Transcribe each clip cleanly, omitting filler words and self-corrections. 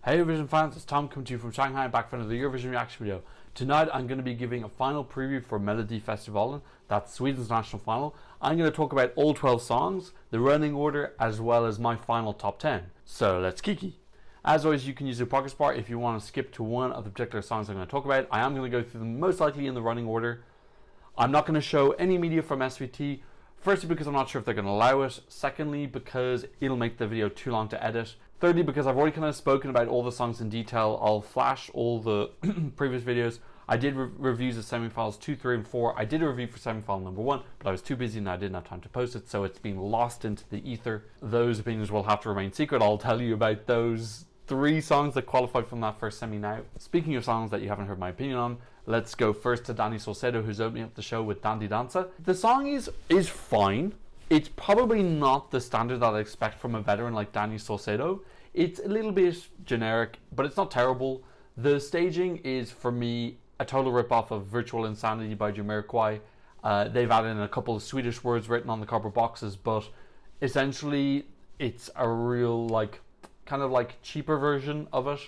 Hey Eurovision fans, it's Tom coming to you from Shanghai, back for another Eurovision reaction video. Tonight I'm going to be giving a final preview for Melodifestivalen, that's Sweden's national final. I'm going to talk about all 12 songs, the running order, as well as my final top 10. So let's kiki. As always, you can use the progress bar if you want to skip to one of the particular songs I'm going to talk about. I am going to go through them most likely in the running order. I'm not going to show any media from SVT. Firstly, because I'm not sure if they're going to allow it. Secondly, because it'll make the video too long to edit. Thirdly, because I've already kind of spoken about all the songs in detail. I'll flash all the previous videos. I did reviews of semi-finals 2, 3, and 4. I did a review for semi-final number 1, but I was too busy and I didn't have time to post it, so it's been lost into the ether. Those opinions will have to remain secret. I'll tell you about those 3 songs that qualified from that first semi now. Speaking of songs that you haven't heard my opinion on, let's go first to Saucedo, who's opening up the show with Dandi Dansa. The song is fine. It's probably not the standard that I expect from a veteran like Saucedo. It's a little bit generic, but it's not terrible. The staging is, for me, a total rip-off of Virtual Insanity by Jamiroquai. They've added in a couple of Swedish words written on the cardboard boxes, but essentially it's a real, kind of cheaper version of it.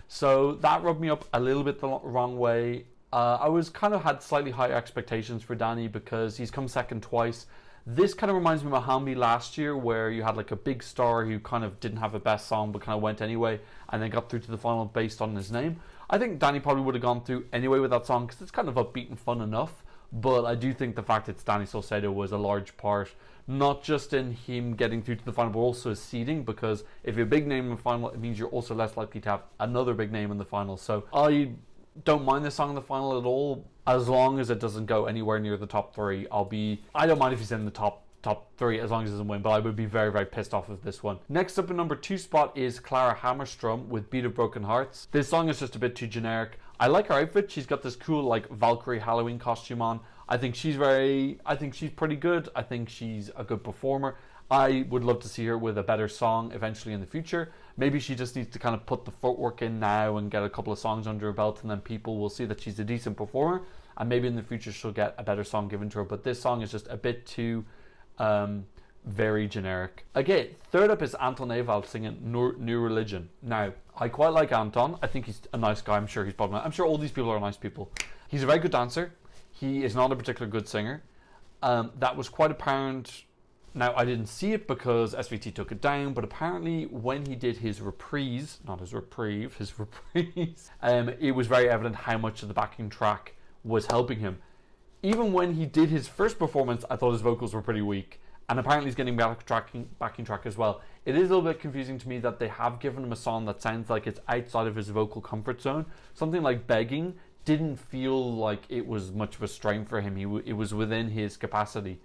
So that rubbed me up a little bit the wrong way. I had slightly higher expectations for Dandi because he's come second twice. This kind of reminds me of Hambi last year, where you had a big star who kind of didn't have a best song but kind of went anyway and then got through to the final based on his name. I think Dandi probably would have gone through anyway with that song because it's kind of upbeat and fun enough, but I do think the fact it's Saucedo was a large part, not just in him getting through to the final but also his seeding, because if you're a big name in the final it means you're also less likely to have another big name in the final. So I don't mind this song in the final at all, as long as it doesn't go anywhere near the top 3. I don't mind if he's in the top 3 as long as he doesn't win, but I would be very, very pissed off with this one. Next up in number 2 spot is Clara Hammarström with Beat of Broken Hearts. This song is just a bit too generic. I like her outfit. She's got this cool Valkyrie Halloween costume on. I think she's pretty good. I think she's a good performer. I would love to see her with a better song eventually in the future. Maybe she just needs to kind of put the footwork in now and get a couple of songs under her belt, and then people will see that she's a decent performer, and maybe in the future she'll get a better song given to her. But this song is just a bit too very generic. Okay, third up is Anton Ewald singing New Religion. Now, I quite like Anton. I think he's a nice guy. I'm sure he's probably, I'm sure all these people are nice people. He's a very good dancer. He is not a particularly good singer. That was quite apparent. Now, I didn't see it because SVT took it down, but apparently when he did his reprise, not his reprieve, his reprise, it was very evident how much of the backing track was helping him. Even when he did his first performance, I thought his vocals were pretty weak, and apparently he's getting backing track as well. It is a little bit confusing to me that they have given him a song that sounds like it's outside of his vocal comfort zone. Something like Begging didn't feel like it was much of a strain for him. It was within his capacity.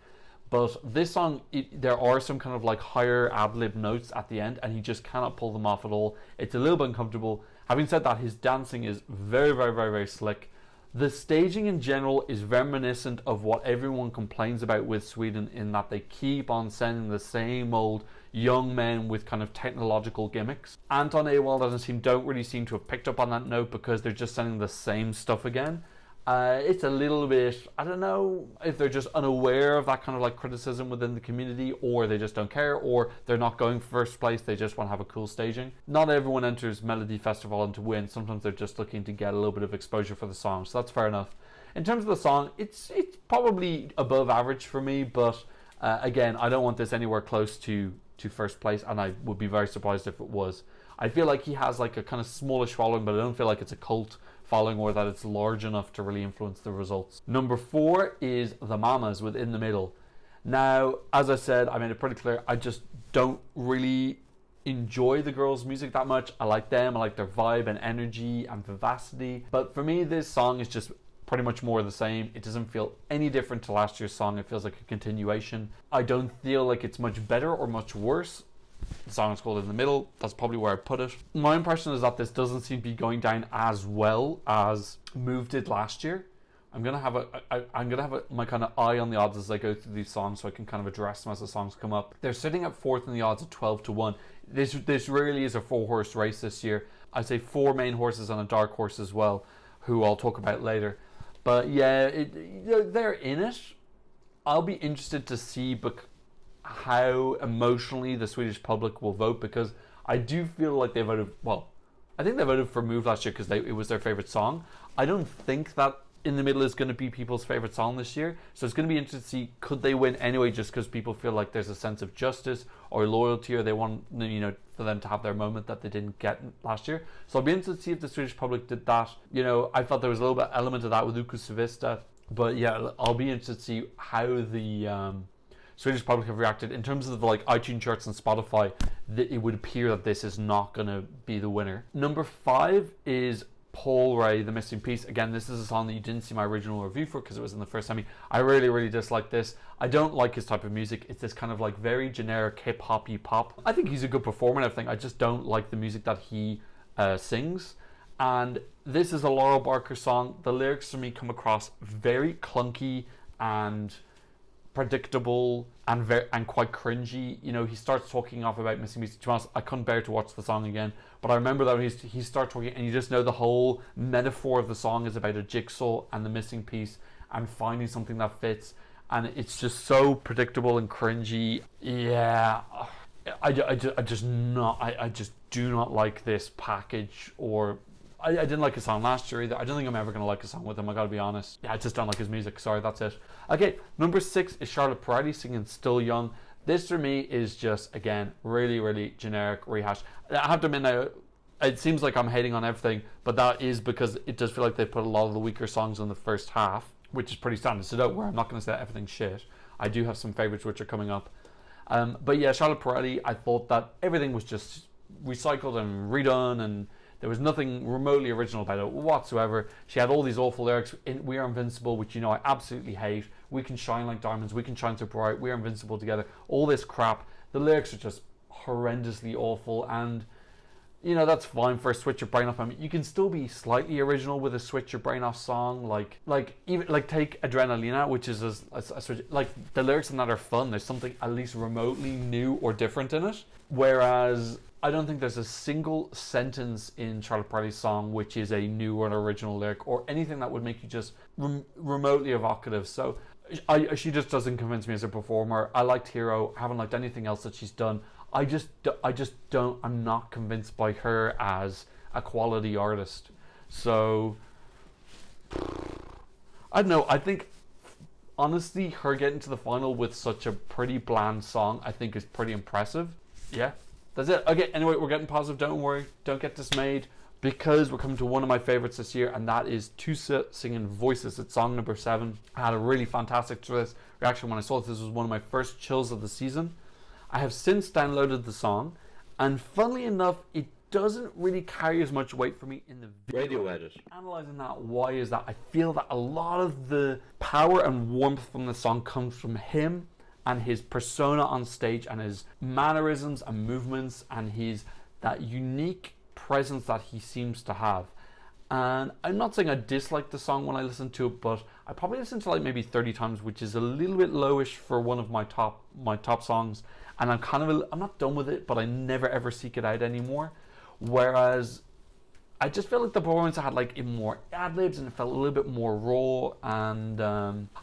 But this song, there are some kind of higher ad-lib notes at the end, and he just cannot pull them off at all. It's a little bit uncomfortable. Having said that, his dancing is very, very, very, very slick. The staging in general is reminiscent of what everyone complains about with Sweden, in that they keep on sending the same old young men with kind of technological gimmicks. Anton Ewald don't really seem to have picked up on that note, because they're just sending the same stuff again. It's a little bit, I don't know if they're just unaware of that kind of criticism within the community, or they just don't care, or they're not going first place, they just want to have a cool staging. Not everyone enters Melodifestivalen to win. Sometimes they're just looking to get a little bit of exposure for the song, so that's fair enough. In terms of the song, it's probably above average for me, but again, I don't want this anywhere close to first place, and I would be very surprised if it was. I feel like he has a kind of smallish following, but I don't feel like it's a cult following or that it's large enough to really influence the results. Number 4 is The Mamas with In the Middle. Now, as I said, I made it pretty clear, I just don't really enjoy the girls' music that much. I like them, I like their vibe and energy and vivacity, but for me this song is just pretty much more of the same. It doesn't feel any different to last year's song. It feels like a continuation. I don't feel like it's much better or much worse. The song is called In the Middle. That's probably where I put it. My impression is that this doesn't seem to be going down as well as Move did last year. I'm gonna have my kind of eye on the odds as I go through these songs, so I can kind of address them as the songs come up. They're sitting at 4th in the odds at 12-1. This really is a 4-horse race this year. I say 4 main horses and a dark horse as well, who I'll talk about later. But yeah, they're in it. I'll be interested to see how emotionally the Swedish public will vote, because I do feel like they voted, well, I think they voted for Move last year because it was their favorite song. I don't think that In the Middle is going to be people's favorite song this year. So it's going to be interesting to see, could they win anyway just because people feel like there's a sense of justice or loyalty, or they want, you know, for them to have their moment that they didn't get last year. So I'll be interested to see if the Swedish public did that. You know, I thought there was a little bit element of that with Uku Savista. But yeah, I'll be interested to see how the Swedish public have reacted. In terms of the like iTunes charts and Spotify, it would appear that this is not going to be the winner. Number 5 is Paul Ray, The Missing Piece. Again, this is a song that you didn't see my original review for because it was in the first semi. I really dislike this. I don't like his type of music. It's this kind of like very generic hip-hoppy pop. I think he's a good performer and everything. I just don't like the music that he sings. And this is a Laurel Barker song. The lyrics for me come across very clunky and predictable and quite cringy. You know, he starts talking off about missing pieces. To be honest, I couldn't bear to watch the song again, but I remember that he starts talking and you just know the whole metaphor of the song is about a jigsaw and the missing piece and finding something that fits, and it's just so predictable and cringy. Yeah, I just do not like this package. Or I didn't like his song last year either. I don't think I'm ever going to like a song with him, I gotta be honest. Yeah, I just don't like his music. Sorry, that's it. Okay, number 6 is Charlotte Perrelli singing Still Young. This for me is just, again, really generic rehash. I have to admit now, it seems like I'm hating on everything, but that is because it does feel like they put a lot of the weaker songs in the first half, which is pretty standard. So don't worry, I'm not going to say that everything's shit. I do have some favourites which are coming up. But yeah, Charlotte Perrelli, I thought that everything was just recycled and redone, and there was nothing remotely original about it whatsoever. She had all these awful lyrics. We are invincible, which you know I absolutely hate. We can shine like diamonds. We can shine so bright. We are invincible together. All this crap. The lyrics are just horrendously awful. And, you know, that's fine for a Switch Your Brain Off. I mean, you can still be slightly original with a Switch Your Brain Off song. Like take Adrenalina, which is a switch. Like, the lyrics in that are fun. There's something at least remotely new or different in it. Whereas I don't think there's a single sentence in Charlotte Perrelli's song which is a new or original lyric or anything that would make you just remotely evocative. So she just doesn't convince me as a performer. I liked Hero. Haven't liked anything else that she's done. I just don't. I'm not convinced by her as a quality artist. So I don't know. I think honestly, her getting to the final with such a pretty bland song, I think is pretty impressive. Yeah. That's it. Okay, anyway, we're getting positive. Don't worry. Don't get dismayed, because we're coming to one of my favorites this year, and that is Tusse singing Voices. It's song number 7. I had a really fantastic reaction when I saw it. This was one of my first chills of the season. I have since downloaded the song, and funnily enough, it doesn't really carry as much weight for me in the radio edit. Analyzing that, why is that? I feel that a lot of the power and warmth from the song comes from him and his persona on stage and his mannerisms and movements and his that unique presence that he seems to have. And I'm not saying I dislike the song when I listen to it, but I probably listened to like maybe 30 times, which is a little bit lowish for one of my top songs. And I'm not done with it, but I never ever seek it out anymore. Whereas I just felt like the performance had like more ad-libs and it felt a little bit more raw, and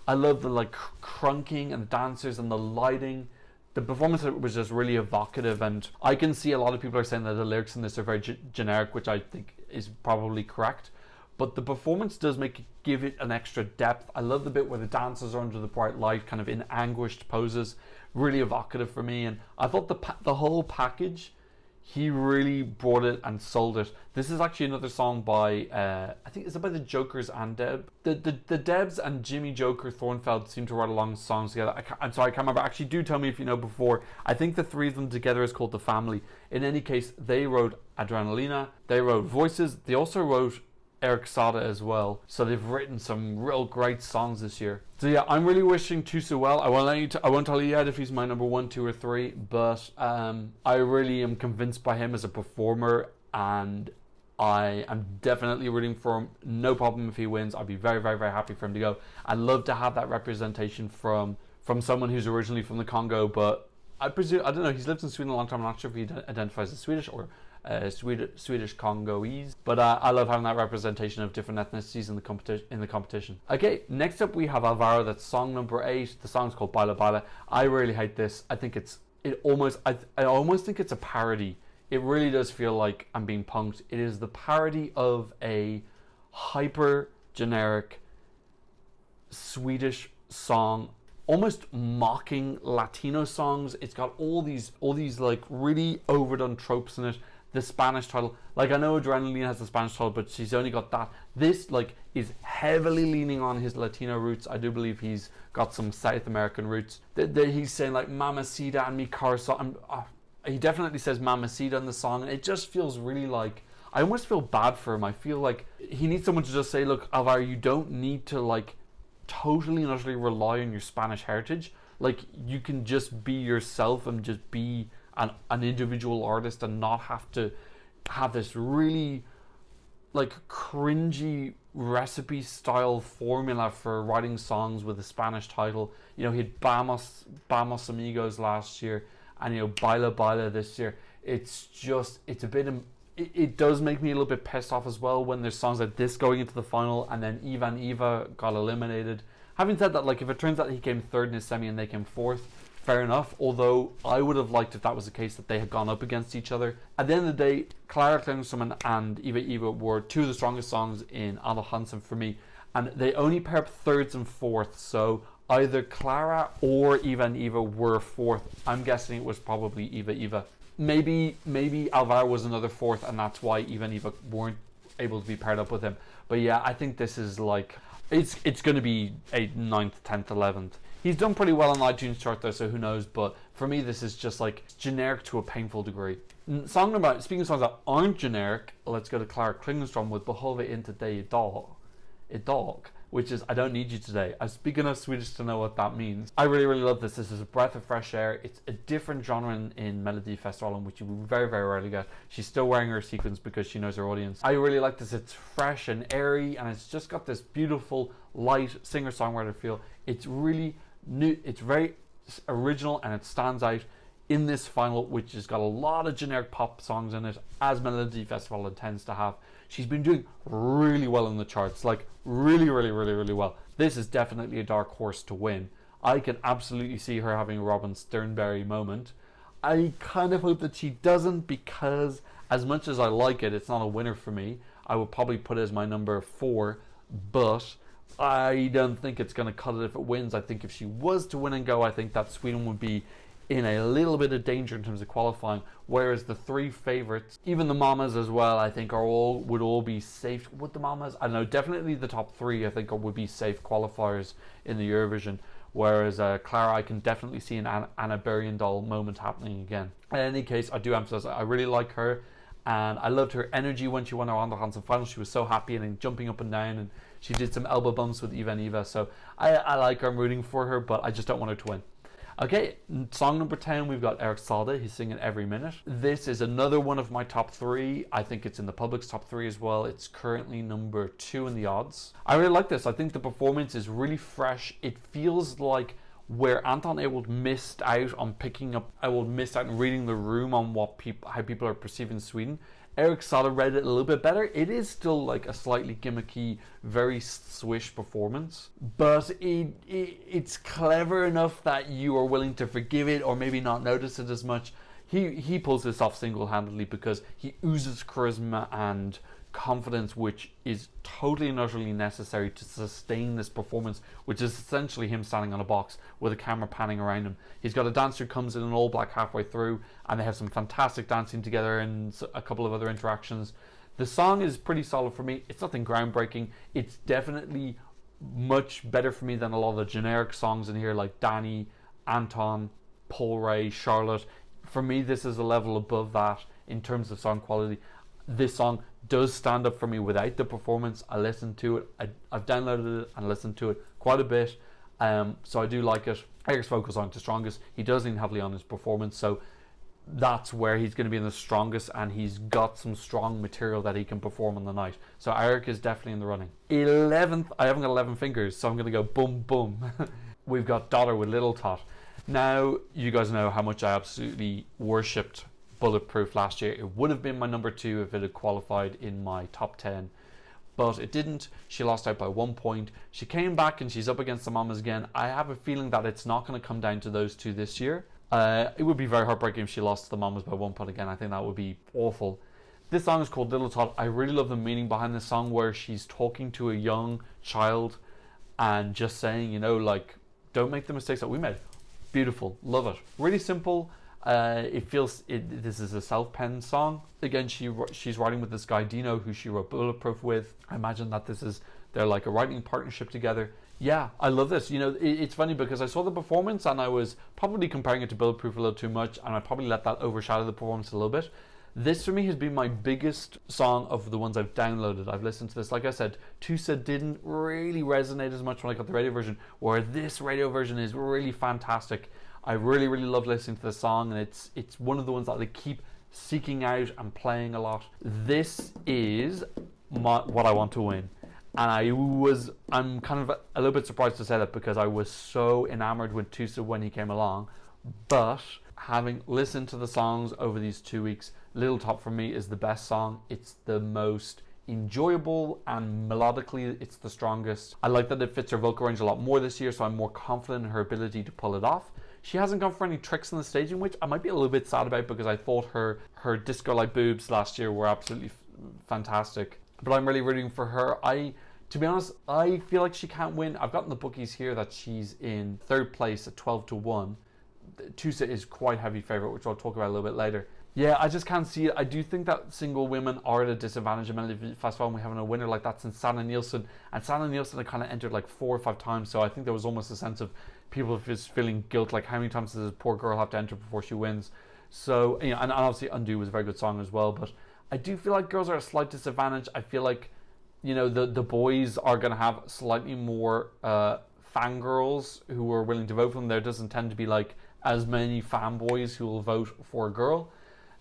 I love the like crunking and the dancers and the lighting. The performance was just really evocative, and I can see a lot of people are saying that the lyrics in this are very generic, which I think is probably correct. But the performance does give it an extra depth. I love the bit where the dancers are under the bright light, kind of in anguished poses, really evocative for me. And I thought the whole package, he really brought it and sold it. This is actually another song by, I think, is it by the Jokers and Deb? The Debs and Jimmy Joker Thornfeld seem to write along songs together. I'm sorry, I can't remember. Actually, do tell me if you know before. I think the three of them together is called The Family. In any case, they wrote Adrenalina. They wrote Voices. They also wrote Eric Saade as well. So they've written some real great songs this year. So yeah, I'm really wishing Tusse well. I won't tell you yet if he's my number 1, 2, or 3, but I really am convinced by him as a performer, and I am definitely rooting for him. No problem if he wins. I'd be very happy for him to go. I'd love to have that representation from someone who's originally from the Congo, but I don't know, he's lived in Sweden a long time. I'm not sure if he identifies as Swedish or Swedish Congolese, but I love having that representation of different ethnicities in the competition. Okay, next up we have Alvaro. That's song number 8. The song's called Bailá Bailá. I really hate this. I think I almost think it's a parody. it really does feel like I'm being punked. It is the parody of a hyper generic Swedish song, almost mocking Latino songs. It's got all these like really overdone tropes in it. The Spanish title, like I know Adrenaline has the Spanish title, but she's only got that. This like is heavily leaning on his Latino roots. I do believe he's got some South American roots. He's saying like Mamacita and Mi Corazón. He definitely says Mamacita in the song, and it just feels really like, I almost feel bad for him. I feel like he needs someone to just say, look, Alvaro, you don't need to like totally and utterly rely on your Spanish heritage. Like, you can just be yourself and just be an individual artist and not have to have this really like cringy recipe style formula for writing songs with a Spanish title. You know, he had Vamos Amigos last year, and you know, Bailá Bailá this year. It's a bit, it does make me a little bit pissed off as well when there's songs like this going into the final, and then Eva got eliminated. Having said that, like, if it turns out he came third in his semi and they came fourth, fair enough, although I would have liked if that was the case, that they had gone up against each other. At the end of the day, Clara Klingenström and Eva were two of the strongest songs in Hammarström for me, and they only pair up thirds and fourths, so either Clara or Eva were fourth. I'm guessing it was probably Eva. Maybe Alvaro was another fourth, and that's why Eva weren't able to be paired up with him. But yeah, I think this is like, it's going to be a 9th, 10th, 11th. He's done pretty well on the iTunes chart though, so who knows, but for me this is just like generic to a painful degree. Speaking of songs that aren't generic, let's go to Clara Klingenström with Behöver, inte, idag, which is I Don't Need You Today. I'm speaking of Swedish to know what that means. I really love this. This is a breath of fresh air. It's a different genre in Melodifestivalen, which you very rarely get. She's still wearing her sequins because she knows her audience. I really like this. It's fresh and airy, and it's just got this beautiful, light singer-songwriter feel. It's really new. It's very original, and it stands out in this final, which has got a lot of generic pop songs in it, as Melodifestivalen tends to have. She's been doing really well in the charts, like really well. This is definitely a dark horse to win. I can absolutely see her having a Robin Sternberry moment. I kind of hope that she doesn't, because as much as I like it, it's not a winner for me. I would probably put it as my number 4, but I don't think it's going to cut it if it wins. I think if she was to win and go, I think that Sweden would be in a little bit of danger in terms of qualifying, whereas the 3 favourites, even the Mamas as well, I think would all be safe. Would the Mamas? I don't know, definitely the top 3 I think would be safe qualifiers in the Eurovision, whereas Clara, I can definitely see an Anna Bergendahl moment happening again. In any case, I do emphasize I really like her, and I loved her energy when she won her Hammarström final. She was so happy and then jumping up and down, and she did some elbow bumps with Eva, so I like her. I'm rooting for her, but I just don't want her to win. Okay, song number 10, we've got Saade. He's singing Every Minute. This is another one of my top 3. I think it's in the public's top 3 as well. It's currently number 2 in the odds. I really like this. I think the performance is really fresh. It feels like where Anton Ewald missed out on missed out on reading the room on how people are perceiving Sweden. Saade read it a little bit better. It is still like a slightly gimmicky, very swish performance, but it's clever enough that you are willing to forgive it or maybe not notice it as much. He pulls this off single-handedly because he oozes charisma and confidence, which is totally and utterly necessary to sustain this performance, which is essentially him standing on a box with a camera panning around him. He's got a dancer who comes in all black halfway through, and they have some fantastic dancing together and a couple of other interactions. The song is pretty solid for me. It's nothing groundbreaking. It's definitely much better for me than a lot of the generic songs in here, like Dandi, Anton, Paul Ray, Charlotte. For me, this is a level above that in terms of song quality. This song does stand up for me without the performance. I listened to it. I've downloaded it and listened to it quite a bit. So I do like it. Eric's focus on the strongest. He does lean heavily on his performance, so that's where he's going to be in the strongest, and he's got some strong material that he can perform on the night. So Eric is definitely in the running. 11th, I haven't got 11 fingers, so I'm going to go boom boom. We've got Daughter with Little Tot. Now, you guys know how much I absolutely worshipped Bulletproof last year. It would have been my number 2 if it had qualified in my top 10, but it didn't. She lost out by 1 point. She came back and she's up against the Mamas again. I have a feeling that it's not going to come down to those two this year. It would be very heartbreaking if she lost to the Mamas by 1 point again. I think that would be awful. This song is called Little Tot. I really love the meaning behind this song, where she's talking to a young child and just saying, you know, like, don't make the mistakes that we made. Beautiful. Love it. Really simple. This is a self-penned song. Again, she's writing with this guy Dino, who she wrote Bulletproof with. I imagine that they're like a writing partnership together. Yeah, I love this. You know, it's funny because I saw the performance and I was probably comparing it to Bulletproof a little too much, and I probably let that overshadow the performance a little bit. This for me has been my biggest song of the ones I've downloaded. I've listened to this. Like I said, Tusse didn't really resonate as much when I got the radio version, where this radio version is really fantastic. I really, really love listening to the song, and it's one of the ones that I keep seeking out and playing a lot. This is what I want to win. And I'm kind of a little bit surprised to say that, because I was so enamored with Tusse when he came along. But having listened to the songs over these 2 weeks, Little Top for me is the best song. It's the most enjoyable, and melodically it's the strongest. I like that it fits her vocal range a lot more this year, so I'm more confident in her ability to pull it off. She hasn't gone for any tricks on the staging, which I might be a little bit sad about, because I thought her disco-like boobs last year were absolutely fantastic. But I'm really rooting for her. To be honest, I feel like she can't win. I've gotten the bookies here that she's in 3rd place at 12-1. Tusse is quite heavy favourite, which I'll talk about a little bit later. Yeah, I just can't see it. I do think that single women are at a disadvantage in Melodifestivalen when we have a winner like that since Saade Nielsen. And Saade Nielsen had kind of entered like 4 or 5 times, so I think there was almost a sense of people just feeling guilt, like how many times does this poor girl have to enter before she wins? So, you know, and obviously Undo was a very good song as well, but I do feel like girls are at a slight disadvantage. I feel like, you know, the boys are going to have slightly more fangirls who are willing to vote for them. There doesn't tend to be like as many fanboys who will vote for a girl.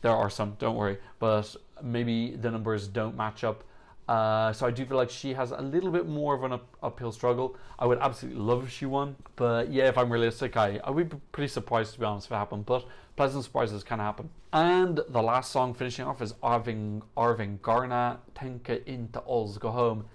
There are some, don't worry, but maybe the numbers don't match up. So I do feel like she has a little bit more of an uphill struggle. I would absolutely love if she won, but yeah, if I'm realistic, I would be pretty surprised, to be honest, if it happened, but pleasant surprises can happen. And the last song finishing off is Arvingarna, Tänker, inte, idag, go home.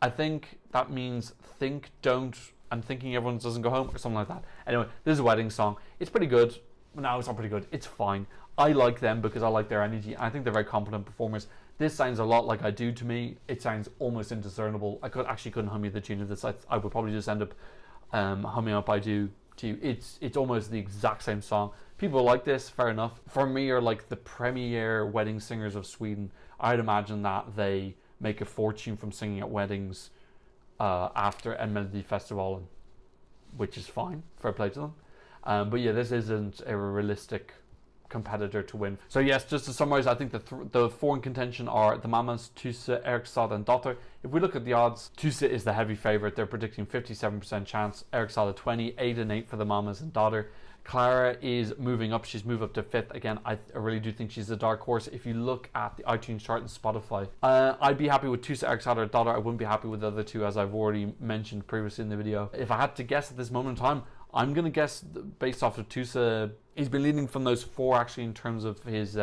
I think that means think, don't, I'm thinking everyone doesn't go home, or something like that. Anyway, this is a wedding song. It's pretty good. No, it's not pretty good. It's fine. I like them because I like their energy. I think they're very competent performers. This sounds a lot like I Do to me. It sounds almost indiscernible. I couldn't hum you the tune of this. I would probably just end up humming up I Do to you. It's almost the exact same song. People like this, fair enough. For me, are like the premier wedding singers of Sweden. I'd imagine that they make a fortune from singing at weddings after Melodifestivalen, which is fine. Fair play to them. But yeah, this isn't a realistic competitor to win. So yes, just to summarize, I think the 4 in contention are the Mamas, Tusse, Saade and Dotter. If we look at the odds, Tusse is the heavy favorite. They're predicting 57% chance, Saade 20, 8 and 8 for the Mamas and Dotter. Clara is moving up. She's moved up to 5th. Again, I really do think she's a dark horse. If you look at the iTunes chart and Spotify, I'd be happy with Tusse, Saade or Dotter. I wouldn't be happy with the other 2, as I've already mentioned previously in the video. If I had to guess at this moment in time, I'm going to guess based off of Tusse. He's been leading from those 4 actually in terms of his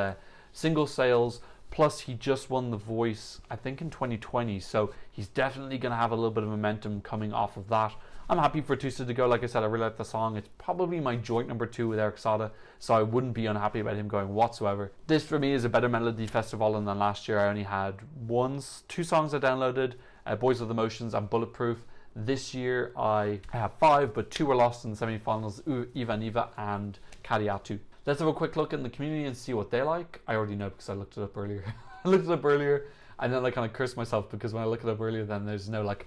single sales. Plus, he just won The Voice, I think, in 2020. So he's definitely going to have a little bit of momentum coming off of that. I'm happy for Tusse to go. Like I said, I really like the song. It's probably my joint number 2 with Saade, so I wouldn't be unhappy about him going whatsoever. This for me is a better Melodifestivalen than last year. I only had 2 songs I downloaded, Boys with Emotions and Bulletproof. This year I have 5, but 2 were lost in the semi-finals, Eva and Kariatu. Let's have a quick look in the community and see what they like. I already know because I looked it up earlier. And then I kind of cursed myself because when I look it up earlier, then there's no like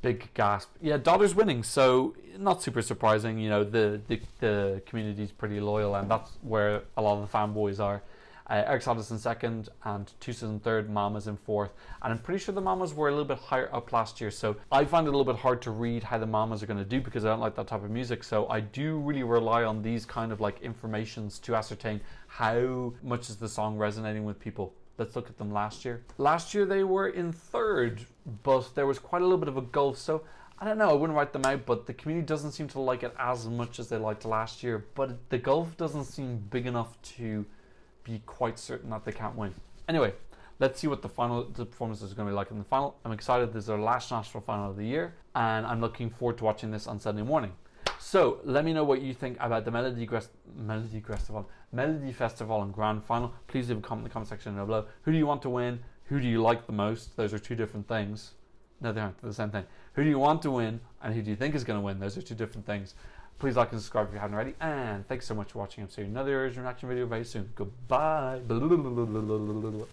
big gasp. Yeah, Dotter's winning, so not super surprising. You know, the community's pretty loyal, and that's where a lot of the fanboys are. Saucedo's in 2nd, and Tusse in 3rd, Mamas in 4th. And I'm pretty sure the Mamas were a little bit higher up last year, so I find it a little bit hard to read how the Mamas are going to do because I don't like that type of music. So I do really rely on these kind of like informations to ascertain how much is the song resonating with people. Let's look at them last year. Last year they were in 3rd, but there was quite a little bit of a gulf. So I don't know, I wouldn't write them out, but the community doesn't seem to like it as much as they liked last year. But the gulf doesn't seem big enough to be quite certain that they can't win. Anyway, let's see what the performance is going to be like in the final. I'm excited. This is our last national final of the year, and I'm looking forward to watching this on Sunday morning. So let me know what you think about the Melodifestivalen Grand Final. Please leave a comment in the comment section down below. Who do you want to win? Who do you like the most? Those are two different things. No, they aren't. They're the same thing. Who do you want to win, and who do you think is going to win? Those are two different things. Please like and subscribe if you haven't already. And thanks so much for watching. I'm seeing another Eurovision reaction video very soon. Goodbye.